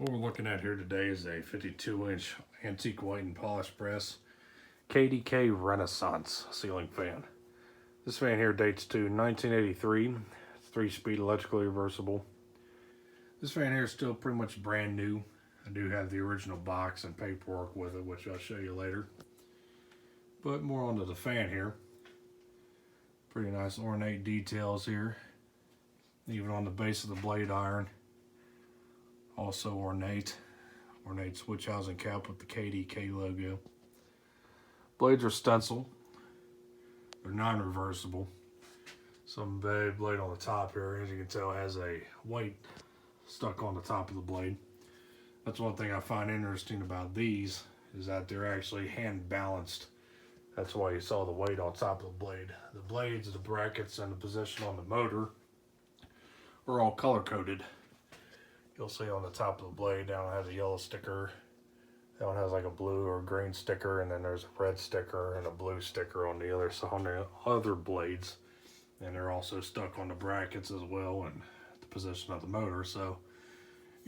What we're looking at here today is a 52-inch antique white and polished brass KDK Renaissance Ceiling Fan. This fan here dates to 1983. It's 3-speed electrically reversible. This fan here is still pretty much brand new. I do have the original box and paperwork with it, which I'll show you later. But more onto the fan here. Pretty nice ornate details here. Even on the base of the blade iron. Also ornate switch housing cap with the KDK logo. Blades are stencil. They're non-reversible. Some blade on the top here, as you can tell, has a white stuck on the top of the blade. That's one thing I find interesting about these, is that they're actually hand balanced. That's why you saw the weight on top of the blade. The blades, the brackets, and the position on the motor are all color coded. You'll see on the top of the blade, that one has a yellow sticker, that one has like a blue or green sticker, and then there's a red sticker and a blue sticker on the other blades. And they're also stuck on the brackets as well and the position of the motor, so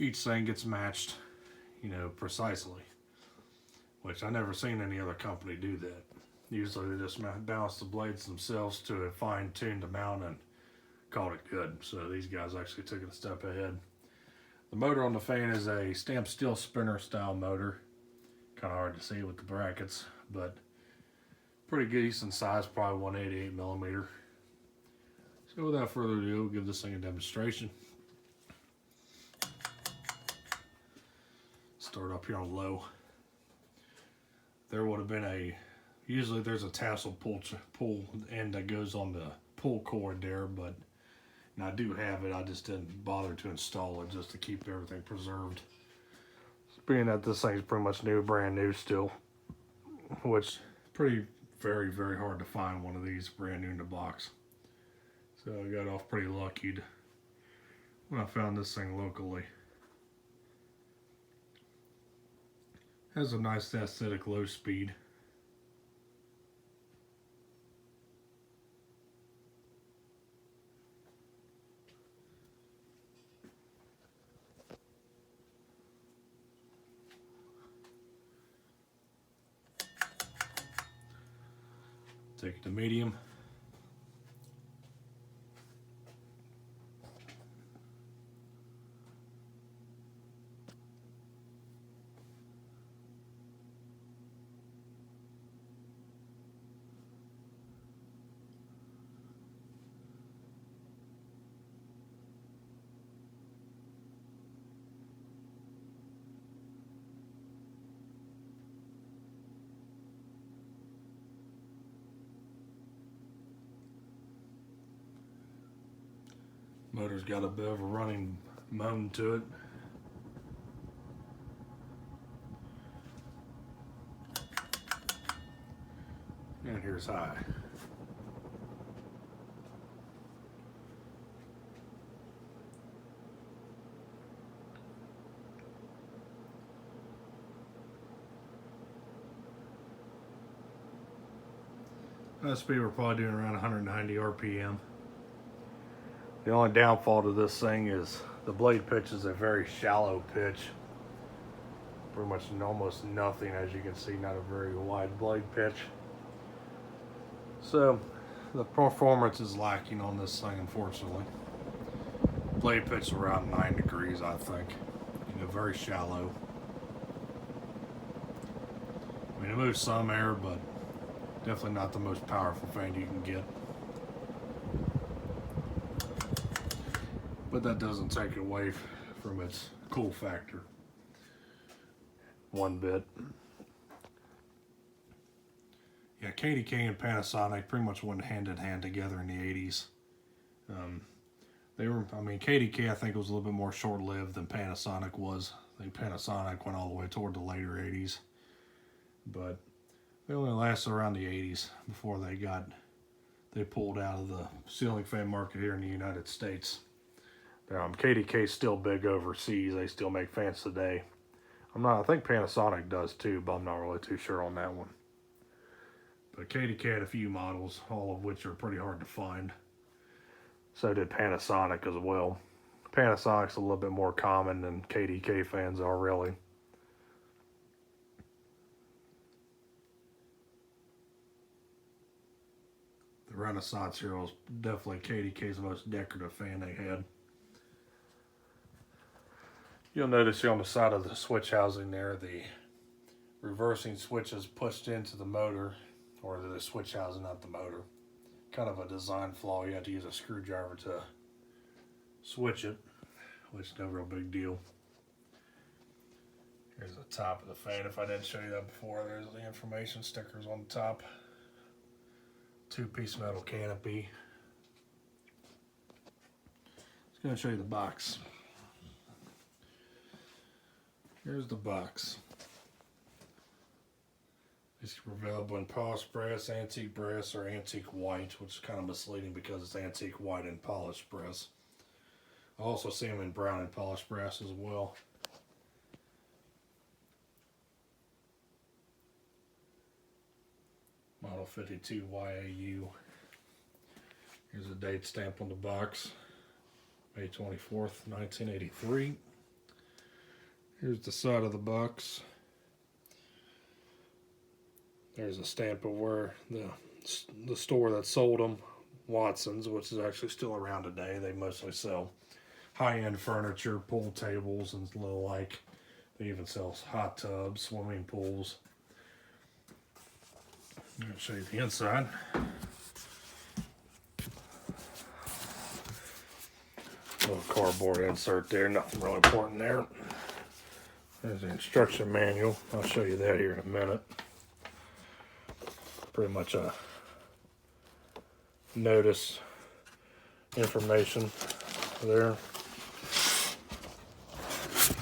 each thing gets matched, precisely. Which I never seen any other company do that. Usually they just balance the blades themselves to a fine-tuned amount and called it good. So these guys actually took it a step ahead. The motor on the fan is a stamped steel spinner style motor. Kind of hard to see with the brackets, but pretty decent size, probably 188 millimeter. So without further ado, we'll give this thing a demonstration. Start up here on low. There would have been usually there's a tassel pull end that goes on the pull cord there, but and I do have it, I just didn't bother to install it just to keep everything preserved. Being that this thing's pretty much new, brand new still, which very, very hard to find one of these brand new in the box. So I got off pretty lucky when I found this thing locally. Has a nice aesthetic low speed. Take it to medium. Motor's got a bit of a running moan to it. And here's high. That speed we're probably doing around 190 RPM. The only downfall to this thing is the blade pitch is a very shallow pitch. Pretty much almost nothing, as you can see, not a very wide blade pitch. So the performance is lacking on this thing, unfortunately. Blade pitch is around 9 degrees, I think. Very shallow. I mean, it moves some air, but definitely not the most powerful fan you can get. But that doesn't take it away from its cool factor one bit. Yeah, KDK and Panasonic pretty much went hand in hand together in the 80s. KDK I think was a little bit more short-lived than Panasonic was. I think Panasonic went all the way toward the later 80s. But they only lasted around the 80s before they pulled out of the ceiling fan market here in the United States. KDK's still big overseas. They still make fans today. I think Panasonic does too, but I'm not really too sure on that one. But KDK had a few models, all of which are pretty hard to find. So did Panasonic as well. Panasonic's a little bit more common than KDK fans are, really. The Renaissance here was definitely KDK's most decorative fan they had. You'll notice here on the side of the switch housing there, the reversing switch is pushed into the motor, or the switch housing, not the motor. Kind of a design flaw. You have to use a screwdriver to switch it, which is no real big deal. Here's the top of the fan. If I didn't show you that before, there's the information stickers on the top. Two-piece metal canopy. Just going to show you the box. Here's the box. It's available in polished brass, antique brass, or antique white, which is kind of misleading because it's antique white and polished brass. I also see them in brown and polished brass as well. Model 52 YAU. Here's a date stamp on the box. May 24th, 1983. Here's the side of the box. There's a stamp of where the store that sold them, Watson's, which is actually still around today. They mostly sell high-end furniture, pool tables, and the like. They even sell hot tubs, swimming pools. I'm going to show you the inside. Little cardboard insert there, nothing really important there. There's the instruction manual. I'll show you that here in a minute. Pretty much a notice information there.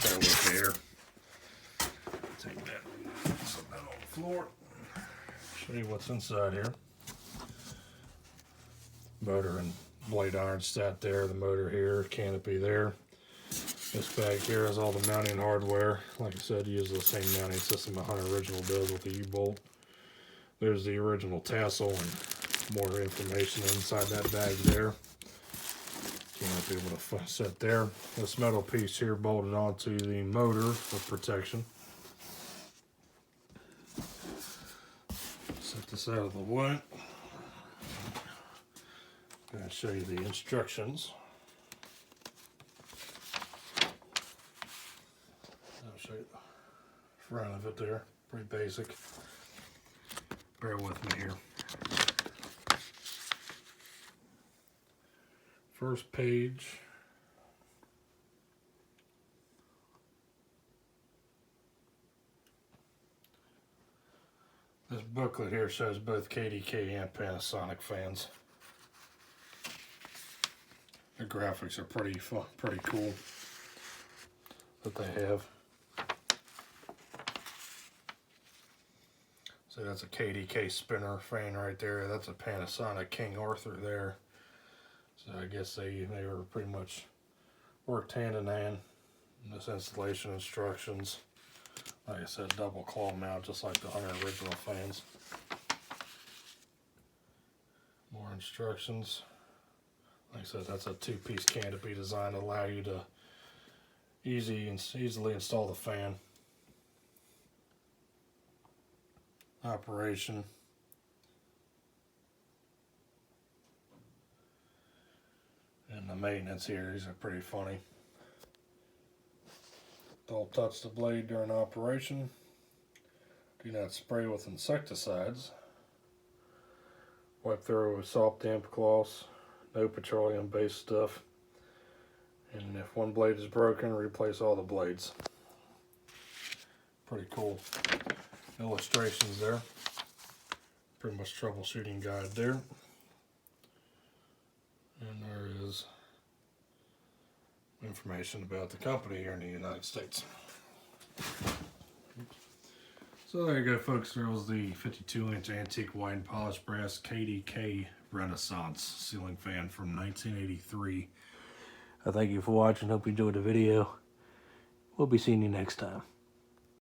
Bear with me here. Take that, set that on the floor. Show you what's inside here. Motor and blade iron sat there, the motor here, canopy there. This bag here has all the mounting hardware. Like I said, use the same mounting system the Hunter original does with the U-bolt. There's the original tassel and more information inside that bag there. Canopy able to set there. This metal piece here bolted onto the motor for protection. Set this out of the way. I'm going to show you the instructions. I'll show you the front of it there. Pretty basic. Bear with me here. First page. This booklet here shows both KDK and Panasonic fans. The graphics are pretty cool that they have. So that's a KDK spinner fan right there. That's a Panasonic King Arthur there. So I guess they were pretty much worked hand in hand in this installation instructions. Like I said, double claw mount, just like the Hunter original fans. More instructions. Like I said, that's a two-piece canopy designed to allow you to easily install the fan. Operation. And the maintenance here, these are pretty funny. Don't touch the blade during operation. Do not spray with insecticides. Wipe through with soft damp cloths. No petroleum-based stuff. And if one blade is broken, replace all the blades. Pretty cool illustrations there. Pretty much troubleshooting guide there. And there is information about the company here in the United States. So there you go, folks. There was the 52-inch antique white and polished brass KDK Renaissance ceiling fan from 1983. I thank you for watching. Hope you enjoyed the video. We'll be seeing you next time.